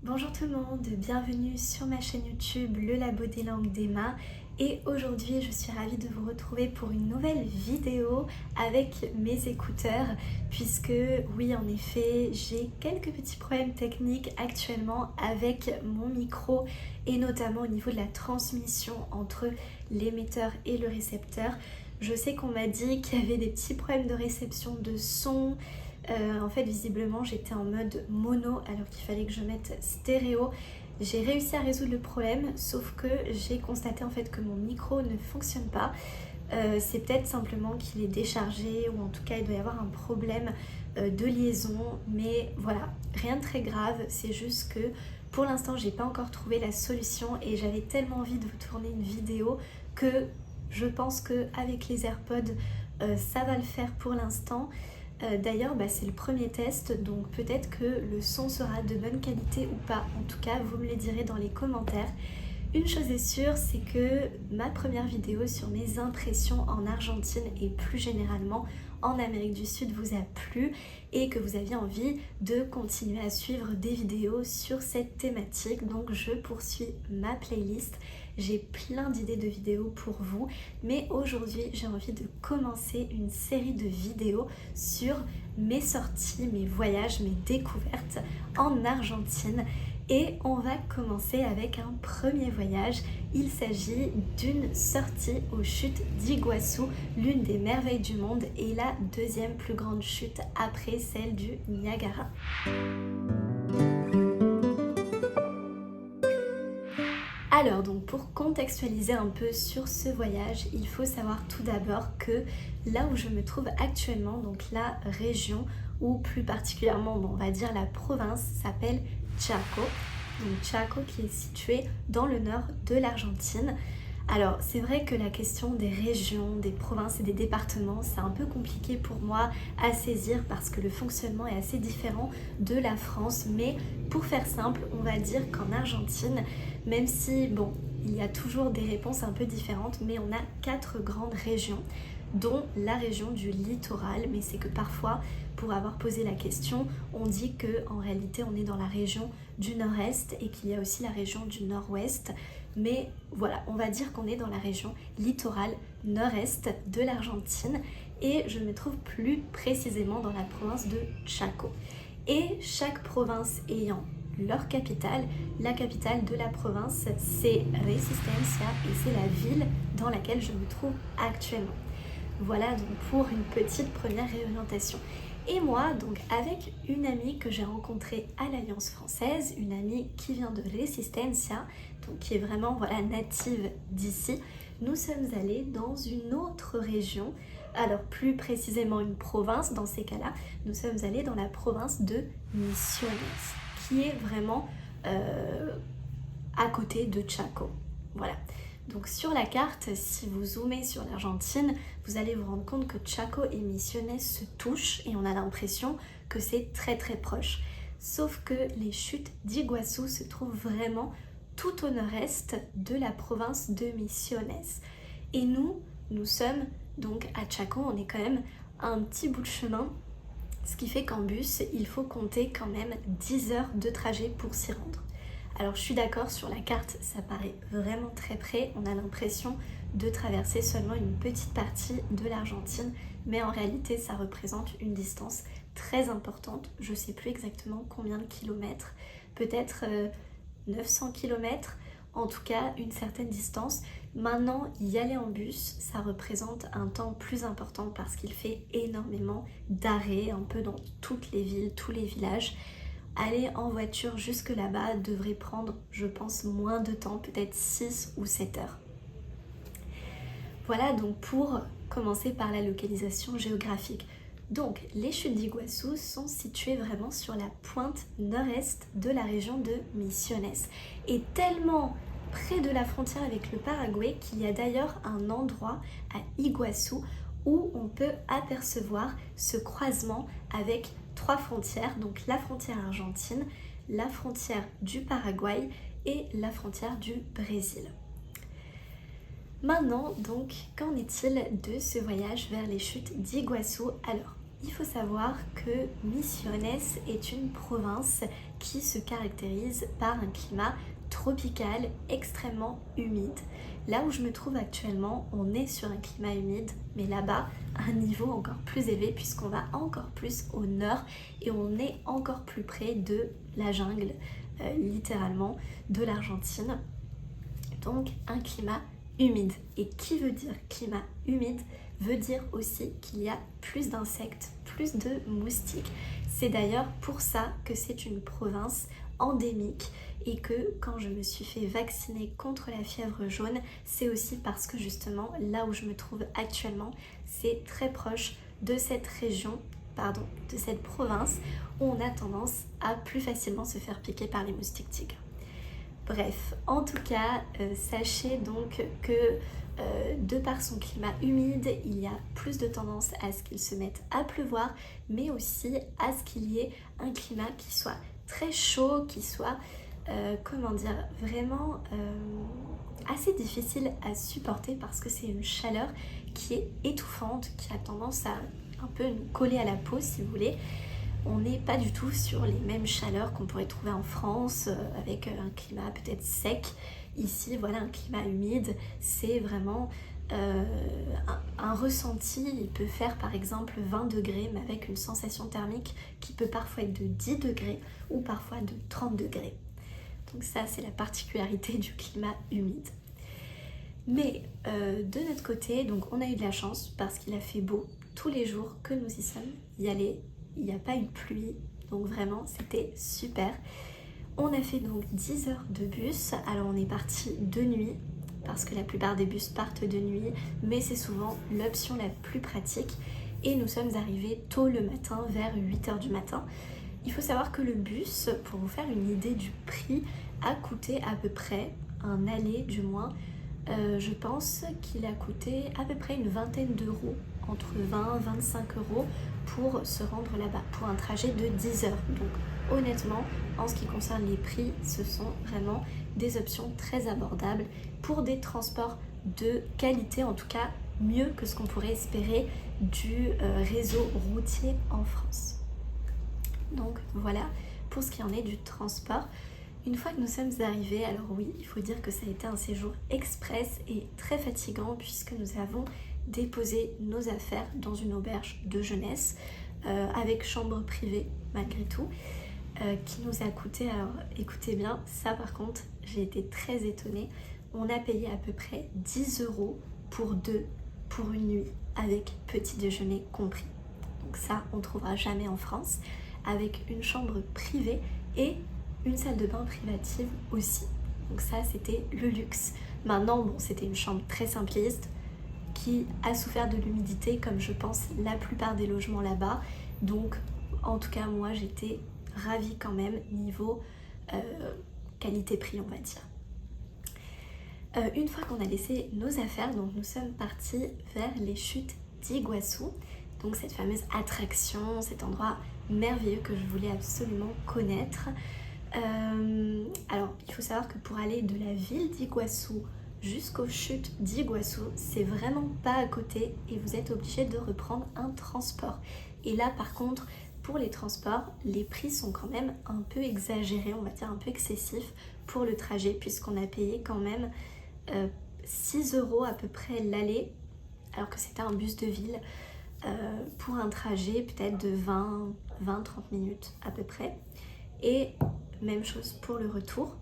Bonjour tout le monde, bienvenue sur ma chaîne YouTube Le Labo des langues d'Emma et aujourd'hui je suis ravie de vous retrouver pour une nouvelle vidéo avec mes écouteurs puisque oui en effet j'ai quelques petits problèmes techniques actuellement avec mon micro et notamment au niveau de la transmission entre l'émetteur et le récepteur. Je sais qu'on m'a dit qu'il y avait des petits problèmes de réception de son. En fait visiblement j'étais en mode mono alors qu'il fallait que je mette stéréo. J'ai réussi à résoudre le problème sauf que j'ai constaté en fait que mon micro ne fonctionne pas. C'est peut-être simplement qu'il est déchargé ou en tout cas il doit y avoir un problème de liaison, mais voilà, rien de très grave, c'est juste que pour l'instant j'ai pas encore trouvé la solution et j'avais tellement envie de vous tourner une vidéo que je pense qu'avec les AirPods ça va le faire pour l'instant. D'ailleurs, c'est le premier test, donc peut-être que le son sera de bonne qualité ou pas. En tout cas, vous me le direz dans les commentaires. Une chose est sûre, c'est que ma première vidéo sur mes impressions en Argentine et plus généralement en Amérique du Sud vous a plu et que vous aviez envie de continuer à suivre des vidéos sur cette thématique. Donc je poursuis ma playlist. J'ai plein d'idées de vidéos pour vous, mais aujourd'hui j'ai envie de commencer une série de vidéos sur mes sorties, mes voyages, mes découvertes en Argentine. Et on va commencer avec un premier voyage. Il s'agit d'une sortie aux chutes d'Iguassou, l'une des merveilles du monde et la deuxième plus grande chute après celle du Niagara. Alors donc pour contextualiser un peu sur ce voyage, il faut savoir tout d'abord que là où je me trouve actuellement, donc la région ou plus particulièrement on va dire la province s'appelle Chaco. Donc Chaco qui est situé dans le nord de l'Argentine. Alors c'est vrai que la question des régions, des provinces et des départements, c'est un peu compliqué pour moi à saisir parce que le fonctionnement est assez différent de la France. Mais pour faire simple, on va dire qu'en Argentine, même si bon, il y a toujours des réponses un peu différentes, mais on a 4 grandes régions, dont la région du littoral. Mais c'est que parfois, pour avoir posé la question, on dit qu'en réalité on est dans la région du nord-est et qu'il y a aussi la région du nord-ouest. Mais voilà, on va dire qu'on est dans la région littorale nord-est de l'Argentine et je me trouve plus précisément dans la province de Chaco. Et chaque province ayant leur capitale, la capitale de la province c'est Resistencia et c'est la ville dans laquelle je me trouve actuellement. Voilà donc pour une petite première réorientation. Et moi, donc avec une amie que j'ai rencontrée à l'Alliance française, une amie qui vient de Resistencia, donc qui est vraiment native d'ici, nous sommes allés dans une autre région, alors plus précisément une province dans ces cas-là, nous sommes allés dans la province de Misiones, qui est vraiment à côté de Chaco. Voilà. Donc sur la carte, si vous zoomez sur l'Argentine, vous allez vous rendre compte que Chaco et Misiones se touchent et on a l'impression que c'est très très proche. Sauf que les chutes d'Iguassou se trouvent vraiment tout au nord-est de la province de Misiones. Et nous sommes donc à Chaco, on est quand même à un petit bout de chemin, ce qui fait qu'en bus, il faut compter quand même 10 heures de trajet pour s'y rendre. Alors je suis d'accord, sur la carte ça paraît vraiment très près, on a l'impression de traverser seulement une petite partie de l'Argentine, mais en réalité ça représente une distance très importante, je ne sais plus exactement combien de kilomètres, peut-être 900 kilomètres, en tout cas une certaine distance. Maintenant y aller en bus ça représente un temps plus important parce qu'il fait énormément d'arrêts un peu dans toutes les villes, tous les villages. Aller en voiture jusque là-bas devrait prendre, je pense, moins de temps, peut-être 6 ou 7 heures. Voilà donc pour commencer par la localisation géographique. Donc les chutes d'Iguassou sont situées vraiment sur la pointe nord-est de la région de Misiones et tellement près de la frontière avec le Paraguay qu'il y a d'ailleurs un endroit à Iguassou où on peut apercevoir ce croisement avec 3 frontières, donc la frontière argentine, la frontière du Paraguay et la frontière du Brésil. Maintenant, donc, qu'en est-il de ce voyage vers les chutes d'Iguassou? Alors, Il faut savoir que Misiones est une province qui se caractérise par un climat tropical extrêmement humide. Là où je me trouve actuellement, on est sur un climat humide, mais là-bas, à un niveau encore plus élevé puisqu'on va encore plus au nord et on est encore plus près de la jungle, littéralement, de l'Argentine. Donc un climat humide. Et qui veut dire climat humide veut dire aussi qu'il y a plus d'insectes, plus de moustiques. C'est d'ailleurs pour ça que c'est une province endémique et que quand je me suis fait vacciner contre la fièvre jaune, c'est aussi parce que justement là où je me trouve actuellement, c'est très proche de cette région, de cette province où on a tendance à plus facilement se faire piquer par les moustiques tigres. Bref, en tout cas, sachez donc que de par son climat humide, il y a plus de tendance à ce qu'il se mette à pleuvoir, mais aussi à ce qu'il y ait un climat qui soit très chaud, qui soit, vraiment assez difficile à supporter parce que c'est une chaleur qui est étouffante, qui a tendance à un peu nous coller à la peau si vous voulez. On n'est pas du tout sur les mêmes chaleurs qu'on pourrait trouver en France avec un climat peut-être sec. Ici, voilà, un climat humide, c'est vraiment un ressenti. Il peut faire par exemple 20 degrés, mais avec une sensation thermique qui peut parfois être de 10 degrés ou parfois de 30 degrés. Donc ça, c'est la particularité du climat humide. Mais de notre côté, donc on a eu de la chance parce qu'il a fait beau tous les jours que nous y sommes. Il n'y a pas eu de pluie, donc vraiment c'était super. On a fait donc 10 heures de bus, alors on est parti de nuit, parce que la plupart des bus partent de nuit, mais c'est souvent l'option la plus pratique. Et nous sommes arrivés tôt le matin, vers 8 heures du matin. Il faut savoir que le bus, pour vous faire une idée du prix, a coûté à peu près, un aller du moins, je pense qu'il a coûté à peu près une vingtaine d'euros, entre 20 et 25 euros pour se rendre là-bas, pour un trajet de 10 heures. Donc honnêtement, en ce qui concerne les prix, ce sont vraiment des options très abordables pour des transports de qualité, en tout cas mieux que ce qu'on pourrait espérer du réseau routier en France. Donc voilà pour ce qui en est du transport. Une fois que nous sommes arrivés, alors oui, il faut dire que ça a été un séjour express et très fatigant puisque nous avons déposé nos affaires dans une auberge de jeunesse avec chambre privée malgré tout, qui nous a coûté, alors écoutez bien, ça par contre j'ai été très étonnée, on a payé à peu près 10 euros pour deux pour une nuit avec petit déjeuner compris. Donc ça on ne trouvera jamais en France, avec une chambre privée et une salle de bain privative aussi. Donc ça c'était le luxe. Maintenant bon, c'était une chambre très simpliste qui a souffert de l'humidité comme je pense la plupart des logements là-bas. Donc en tout cas moi j'étais ravie quand même niveau qualité-prix on va dire. Une fois qu'on a laissé nos affaires, donc nous sommes partis vers les chutes d'Iguassou. Donc cette fameuse attraction, cet endroit merveilleux que je voulais absolument connaître. Alors il faut savoir que pour aller de la ville d'Iguassou jusqu'aux chutes d'Iguassou, c'est vraiment pas à côté et vous êtes obligé de reprendre un transport. Et là par contre, pour les transports, les prix sont quand même un peu exagérés, on va dire un peu excessifs pour le trajet puisqu'on a payé quand même 6 euros à peu près l'aller, alors que c'était un bus de ville pour un trajet peut-être de 20-30 minutes à peu près. Et même chose pour le retour.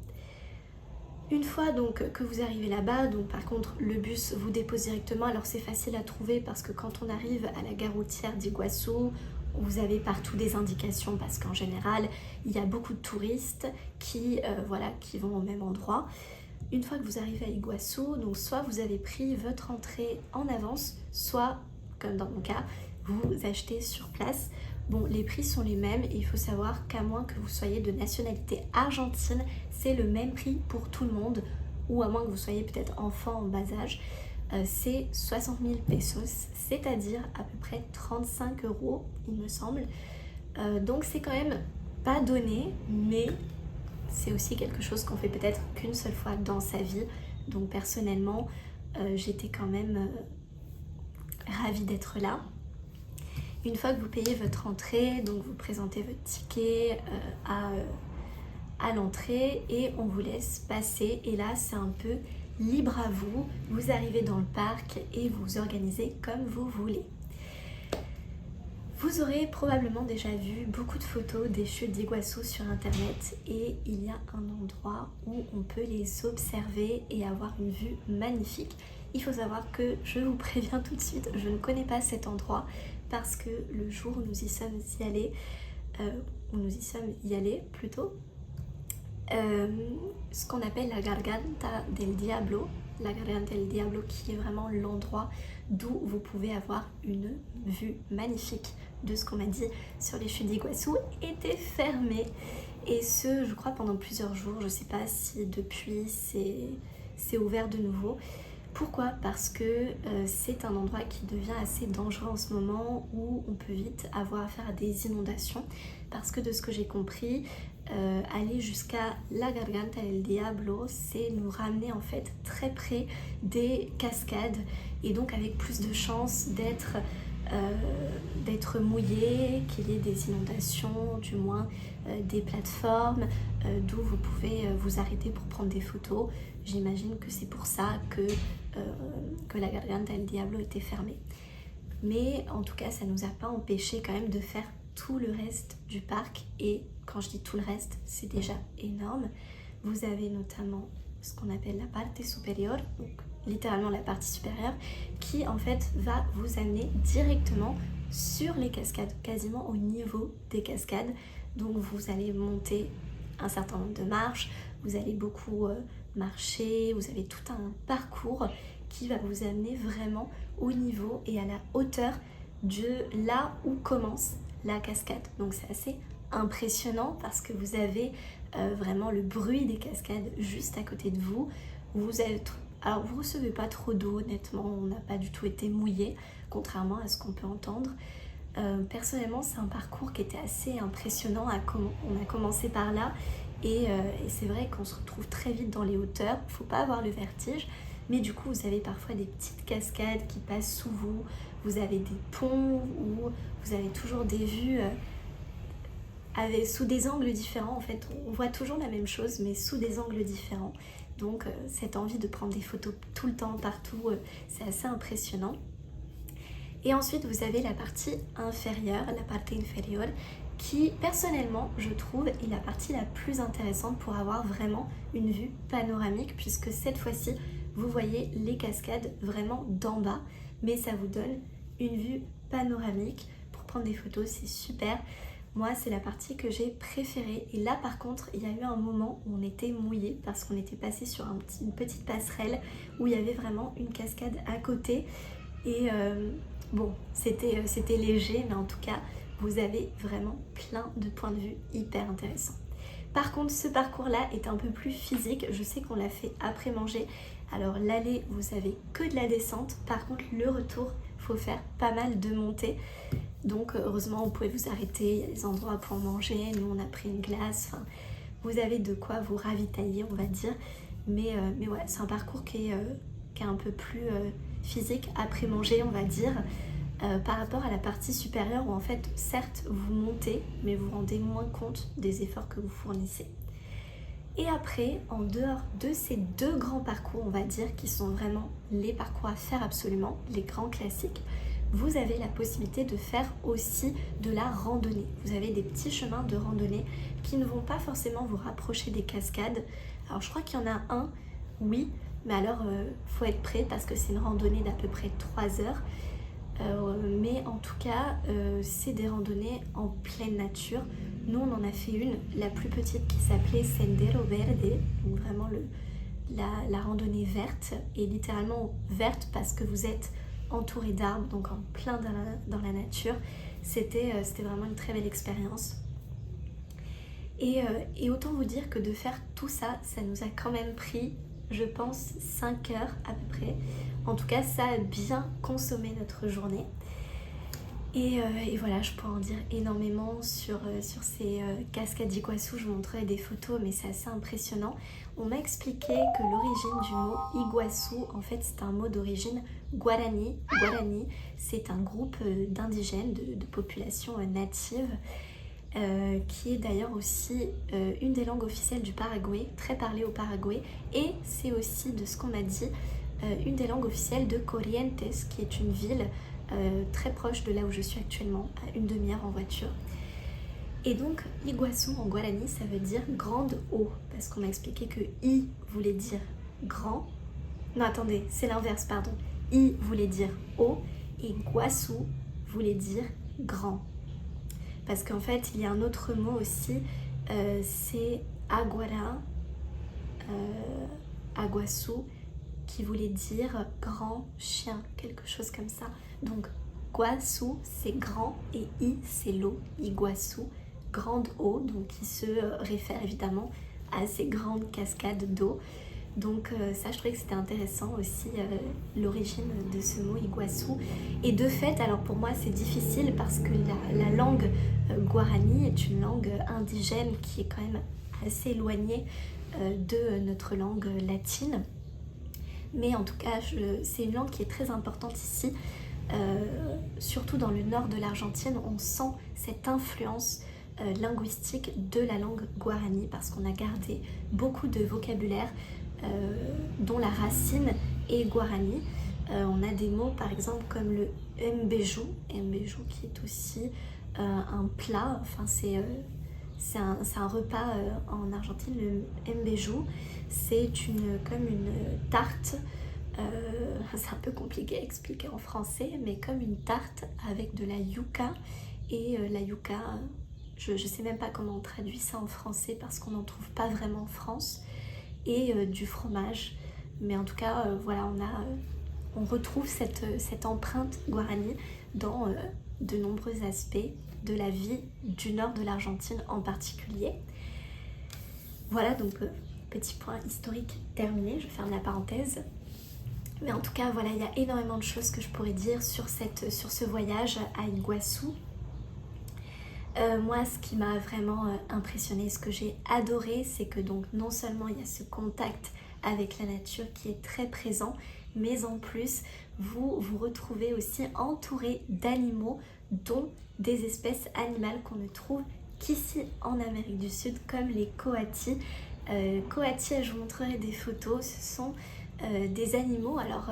Une fois donc que vous arrivez là-bas, donc par contre le bus vous dépose directement, alors c'est facile à trouver parce que quand on arrive à la gare routière d'Iguassou, vous avez partout des indications parce qu'en général il y a beaucoup de touristes qui vont au même endroit. Une fois que vous arrivez à Iguassou, donc soit vous avez pris votre entrée en avance, soit comme dans mon cas, vous achetez sur place. Bon, les prix sont les mêmes et il faut savoir qu'à moins que vous soyez de nationalité argentine, c'est le même prix pour tout le monde, ou à moins que vous soyez peut-être enfant en bas âge, c'est 60 000 pesos, c'est-à-dire à peu près 35 euros, il me semble. Donc c'est quand même pas donné, mais c'est aussi quelque chose qu'on fait peut-être qu'une seule fois dans sa vie. Donc personnellement, j'étais quand même ravie d'être là. Une fois que vous payez votre entrée, donc vous présentez votre ticket à l'entrée et on vous laisse passer. Et là, c'est un peu libre à vous. Vous arrivez dans le parc et vous organisez comme vous voulez. Vous aurez probablement déjà vu beaucoup de photos des chutes d'Iguassou sur internet et il y a un endroit où on peut les observer et avoir une vue magnifique. Il faut savoir que je vous préviens tout de suite, je ne connais pas cet endroit parce que le jour où nous y sommes allés, ce qu'on appelle la Garganta del Diablo, qui est vraiment l'endroit d'où vous pouvez avoir une vue magnifique de ce qu'on m'a dit sur les chutes d'Iguassou, était fermé. Et ce, je crois, pendant plusieurs jours. Je ne sais pas si depuis c'est ouvert de nouveau. Pourquoi ? Parce que c'est un endroit qui devient assez dangereux en ce moment, où on peut vite avoir affaire à des inondations. Parce que de ce que j'ai compris, aller jusqu'à la Garganta del Diablo, c'est nous ramener en fait très près des cascades et donc avec plus de chances d'être mouillé, qu'il y ait des inondations, du moins des plateformes d'où vous pouvez vous arrêter pour prendre des photos. J'imagine que c'est pour ça que la Garganta del Diablo était fermée. Mais en tout cas, ça ne nous a pas empêché quand même de faire tout le reste du parc. Et quand je dis tout le reste, c'est déjà énorme. Vous avez notamment ce qu'on appelle la parte superior, donc littéralement la partie supérieure, qui en fait va vous amener directement sur les cascades, quasiment au niveau des cascades. Donc vous allez monter un certain nombre de marches, vous allez beaucoup marcher, vous avez tout un parcours qui va vous amener vraiment au niveau et à la hauteur de là où commence la cascade. Donc c'est assez impressionnant parce que vous avez vraiment le bruit des cascades juste à côté de vous. Alors vous recevez pas trop d'eau, honnêtement, on n'a pas du tout été mouillé, contrairement à ce qu'on peut entendre. Personnellement, c'est un parcours qui était assez impressionnant. On a commencé par là et c'est vrai qu'on se retrouve très vite dans les hauteurs. Il ne faut pas avoir le vertige, mais du coup vous avez parfois des petites cascades qui passent sous vous. Vous avez des ponts où vous avez toujours des vues sous des angles différents. En fait, on voit toujours la même chose, mais sous des angles différents. Donc cette envie de prendre des photos tout le temps, partout, c'est assez impressionnant. Et ensuite, vous avez la partie inférieure, la parte inférieure, qui personnellement, je trouve, est la partie la plus intéressante pour avoir vraiment une vue panoramique, puisque cette fois-ci, vous voyez les cascades vraiment d'en bas, mais ça vous donne une vue panoramique. Pour prendre des photos, c'est super. Moi, c'est la partie que j'ai préférée. Et là, par contre, il y a eu un moment où on était mouillé parce qu'on était passé sur une petite passerelle où il y avait vraiment une cascade à côté. Et bon, c'était léger, mais en tout cas, vous avez vraiment plein de points de vue hyper intéressants. Par contre, ce parcours-là est un peu plus physique. Je sais qu'on l'a fait après manger. Alors, l'aller, vous avez que de la descente. Par contre, le retour, il faut faire pas mal de montées. Donc heureusement vous pouvez vous arrêter, il y a des endroits pour manger, nous on a pris une glace, enfin, vous avez de quoi vous ravitailler on va dire, mais ouais, c'est un parcours qui est un peu plus physique après manger on va dire, par rapport à la partie supérieure où en fait certes vous montez mais vous rendez moins compte des efforts que vous fournissez. Et après, en dehors de ces deux grands parcours on va dire qui sont vraiment les parcours à faire absolument, les grands classiques, vous avez la possibilité de faire aussi de la randonnée. Vous avez des petits chemins de randonnée qui ne vont pas forcément vous rapprocher des cascades. Alors je crois qu'il y en a un, oui, mais alors faut être prêt parce que c'est une randonnée d'à peu près 3 heures. Mais en tout cas, c'est des randonnées en pleine nature. Nous, on en a fait une, la plus petite qui s'appelait Sendero Verde, donc vraiment la randonnée verte, et littéralement verte parce que vous êtes entouré d'arbres, donc en plein dans la nature. C'était vraiment une très belle expérience. Et autant vous dire que de faire tout ça, ça nous a quand même pris, je pense, 5 heures à peu près. En tout cas, ça a bien consommé notre journée. Et voilà, je pourrais en dire énormément sur ces cascades d'Iguassou. Je vous montrerai des photos, mais c'est assez impressionnant. On m'a expliqué que l'origine du mot Iguassou, en fait, c'est un mot d'origine guarani. Guarani, c'est un groupe d'indigènes, de population native, qui est d'ailleurs aussi une des langues officielles du Paraguay, très parlée au Paraguay. Et c'est aussi, de ce qu'on m'a dit, une des langues officielles de Corrientes, qui est une ville très proche de là où je suis actuellement, à une demi-heure en voiture. Et donc, Iguassou en guarani, ça veut dire grande eau, parce qu'on m'a expliqué que I voulait dire grand. Non, attendez, c'est l'inverse, pardon. I voulait dire eau et Guassou voulait dire grand. Parce qu'en fait, il y a un autre mot aussi, c'est Aguara, Aguassou, qui voulait dire grand chien, quelque chose comme ça. Donc Guassou c'est grand et I c'est l'eau, Iguassou, grande eau, donc qui se réfère évidemment à ces grandes cascades d'eau. Donc ça je trouvais que c'était intéressant aussi, l'origine de ce mot Iguassou. Et de fait, alors pour moi c'est difficile parce que la langue guarani est une langue indigène qui est quand même assez éloignée de notre langue latine. Mais en tout cas, c'est une langue qui est très importante ici, surtout dans le nord de l'Argentine. On sent cette influence linguistique de la langue guarani parce qu'on a gardé beaucoup de vocabulaire dont la racine est guarani. On a des mots par exemple comme le mbeju qui est aussi un plat, enfin c'est un repas en Argentine, le mbeju. C'est comme une tarte, c'est un peu compliqué à expliquer en français, mais comme une tarte avec de la yuca. Et la yuca, je ne sais même pas comment on traduit ça en français parce qu'on n'en trouve pas vraiment en France. Et du fromage. Mais en tout cas, voilà, on retrouve cette empreinte guarani dans de nombreux aspects de la vie du nord de l'Argentine en particulier. Voilà, donc petit point historique terminé, je ferme la parenthèse. Mais en tout cas, voilà, il y a énormément de choses que je pourrais dire sur ce voyage à Iguassou. Moi, ce qui m'a vraiment impressionnée, ce que j'ai adoré, c'est que donc non seulement il y a ce contact avec la nature qui est très présent, mais en plus, vous vous retrouvez aussi entouré d'animaux, dont des espèces animales qu'on ne trouve qu'ici en Amérique du Sud, comme les coatis. Coatis, je vous montrerai des photos, ce sont des animaux alors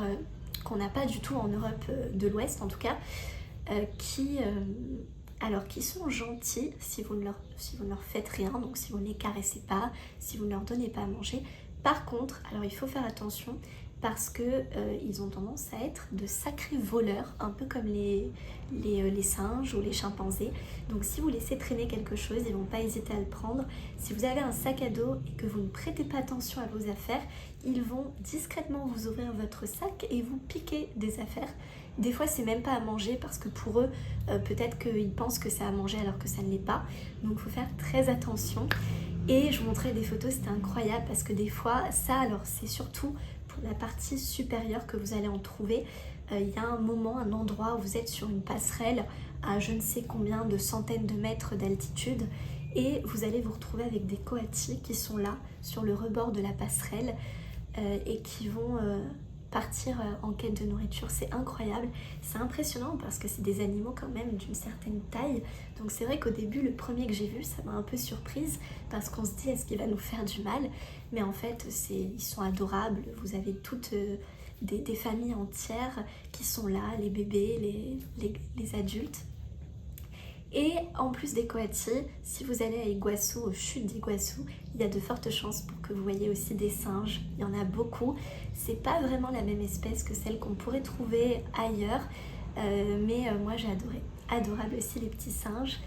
qu'on n'a pas du tout en Europe de l'Ouest en tout cas, qui sont gentils si vous ne leur faites rien, donc si vous ne les caressez pas, si vous ne leur donnez pas à manger. Par contre, alors il faut faire attention parce que ils ont tendance à être de sacrés voleurs, un peu comme les singes ou les chimpanzés. Donc si vous laissez traîner quelque chose, ils ne vont pas hésiter à le prendre. Si vous avez un sac à dos et que vous ne prêtez pas attention à vos affaires, ils vont discrètement vous ouvrir votre sac et vous piquer des affaires. Des fois, c'est même pas à manger parce que pour eux, peut-être qu'ils pensent que c'est à manger alors que ça ne l'est pas. Donc il faut faire très attention. Et je vous montrais des photos, c'était incroyable parce que des fois, ça, alors c'est surtout pour la partie supérieure que vous allez en trouver. Il y a un moment, un endroit où vous êtes sur une passerelle à je ne sais combien de centaines de mètres d'altitude et vous allez vous retrouver avec des coatis qui sont là sur le rebord de la passerelle et qui vont partir en quête de nourriture. C'est incroyable, c'est impressionnant parce que c'est des animaux quand même d'une certaine taille. Donc c'est vrai qu'au début, le premier que j'ai vu, ça m'a un peu surprise parce qu'on se dit est-ce qu'il va nous faire du mal? Mais en fait, ils sont adorables. Vous avez toutes des familles entières qui sont là, les bébés, les adultes. Et en plus des coatis, si vous allez à Iguassou, aux chutes d'Iguassou, il y a de fortes chances pour que vous voyez aussi des singes. Il y en a beaucoup. C'est pas vraiment la même espèce que celle qu'on pourrait trouver ailleurs, mais moi j'ai adoré. Adorable aussi les petits singes.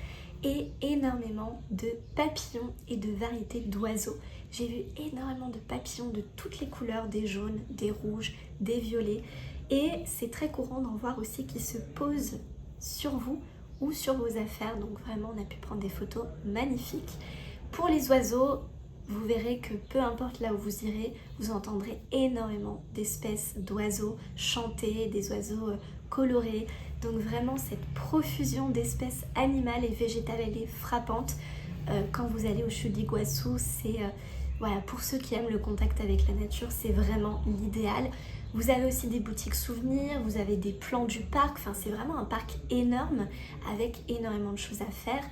Et énormément de papillons et de variétés d'oiseaux. J'ai vu énormément de papillons de toutes les couleurs, des jaunes, des rouges, des violets. Et c'est très courant d'en voir aussi qui se posent sur vous ou sur vos affaires, donc vraiment on a pu prendre des photos magnifiques. Pour les oiseaux, vous verrez que peu importe là où vous irez, vous entendrez énormément d'espèces d'oiseaux chanter, des oiseaux colorés, Donc vraiment cette profusion d'espèces animales et végétales, elle est frappante. Quand vous allez aux chutes d'Iguassou, c'est voilà, pour ceux qui aiment le contact avec la nature, c'est vraiment l'idéal. Vous avez aussi des boutiques souvenirs, vous avez des plans du parc, enfin c'est vraiment un parc énorme avec énormément de choses à faire.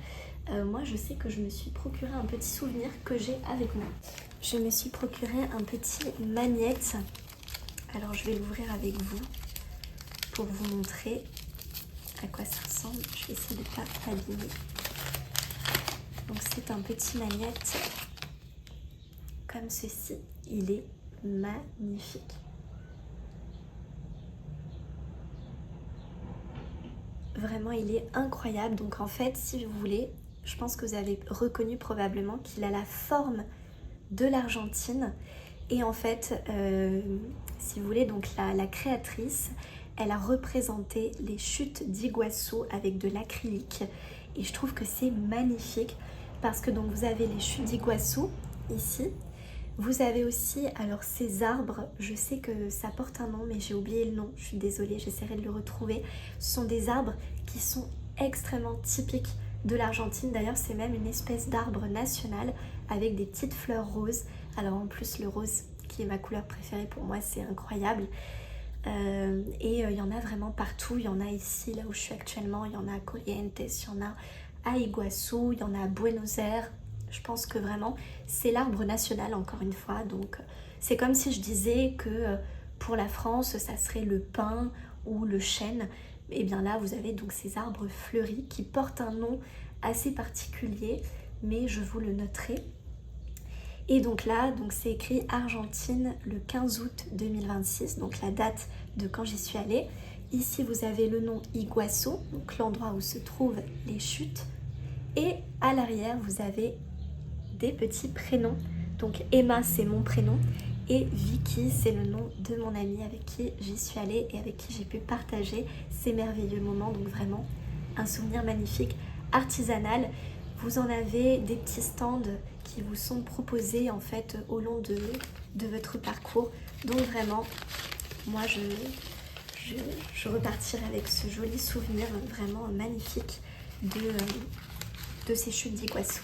Moi je sais que je me suis procuré un petit souvenir que j'ai avec moi. Je me suis procuré un petit magnète. Alors je vais l'ouvrir avec vous pour vous montrer à quoi ça ressemble. Je vais essayer de ne pas abîmer. Donc c'est un petit magnète comme ceci. Il est magnifique. Vraiment, il est incroyable. Donc en fait, si vous voulez, je pense que vous avez reconnu probablement qu'il a la forme de l'Argentine. Et en fait, si vous voulez, donc la créatrice, elle a représenté les chutes d'Iguassou avec de l'acrylique. Et je trouve que c'est magnifique parce que donc vous avez les chutes d'Iguassou ici. Vous avez aussi, alors ces arbres, je sais que ça porte un nom, mais j'ai oublié le nom, je suis désolée, j'essaierai de le retrouver. Ce sont des arbres qui sont extrêmement typiques de l'Argentine. D'ailleurs, c'est même une espèce d'arbre national avec des petites fleurs roses. Alors en plus, le rose, qui est ma couleur préférée pour moi, c'est incroyable. Et il y en a vraiment partout. Il y en a ici, là où je suis actuellement, il y en a à Corrientes, il y en a à Iguassou, il y en a à Buenos Aires. Je pense que vraiment, c'est l'arbre national, encore une fois. Donc, c'est comme si je disais que pour la France, ça serait le pin ou le chêne. Et bien là, vous avez donc ces arbres fleuris qui portent un nom assez particulier, mais je vous le noterai. Et donc là, donc c'est écrit Argentine le 15 août 2026, donc la date de quand j'y suis allée. Ici, vous avez le nom Iguassou, donc l'endroit où se trouvent les chutes. Et à l'arrière, vous avez des petits prénoms. Donc Emma, c'est mon prénom. Et Vicky, c'est le nom de mon amie avec qui j'y suis allée et avec qui j'ai pu partager ces merveilleux moments. Donc vraiment, un souvenir magnifique, artisanal. Vous en avez des petits stands qui vous sont proposés en fait au long de votre parcours. Donc vraiment, moi je repartirai avec ce joli souvenir vraiment magnifique de ces chutes d'Iguassou.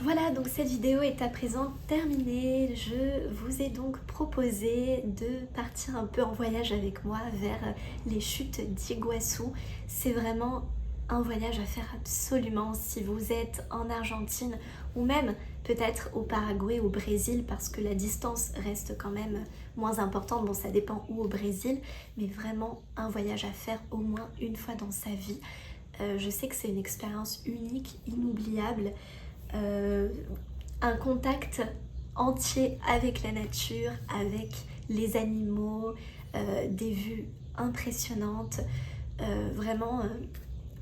Voilà, donc cette vidéo est à présent terminée. Je vous ai donc proposé de partir un peu en voyage avec moi vers les chutes d'Iguassou. C'est vraiment un voyage à faire absolument si vous êtes en Argentine ou même peut-être au Paraguay, au Brésil, parce que la distance reste quand même moins importante. Bon, ça dépend où au Brésil, mais vraiment un voyage à faire au moins une fois dans sa vie. Je sais que c'est une expérience unique, inoubliable, un contact entier avec la nature, avec les animaux, des vues impressionnantes. Vraiment,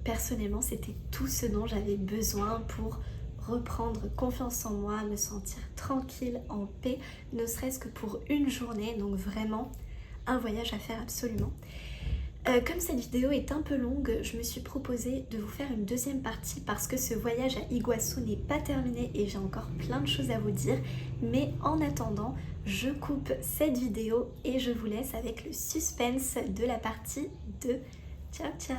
personnellement, c'était tout ce dont j'avais besoin pour reprendre confiance en moi, me sentir tranquille, en paix, ne serait-ce que pour une journée. Donc vraiment, un voyage à faire absolument. Comme cette vidéo est un peu longue, je me suis proposé de vous faire une deuxième partie parce que ce voyage à Iguassou n'est pas terminé et j'ai encore plein de choses à vous dire. Mais en attendant, je coupe cette vidéo et je vous laisse avec le suspense de la partie 2. Ciao ciao!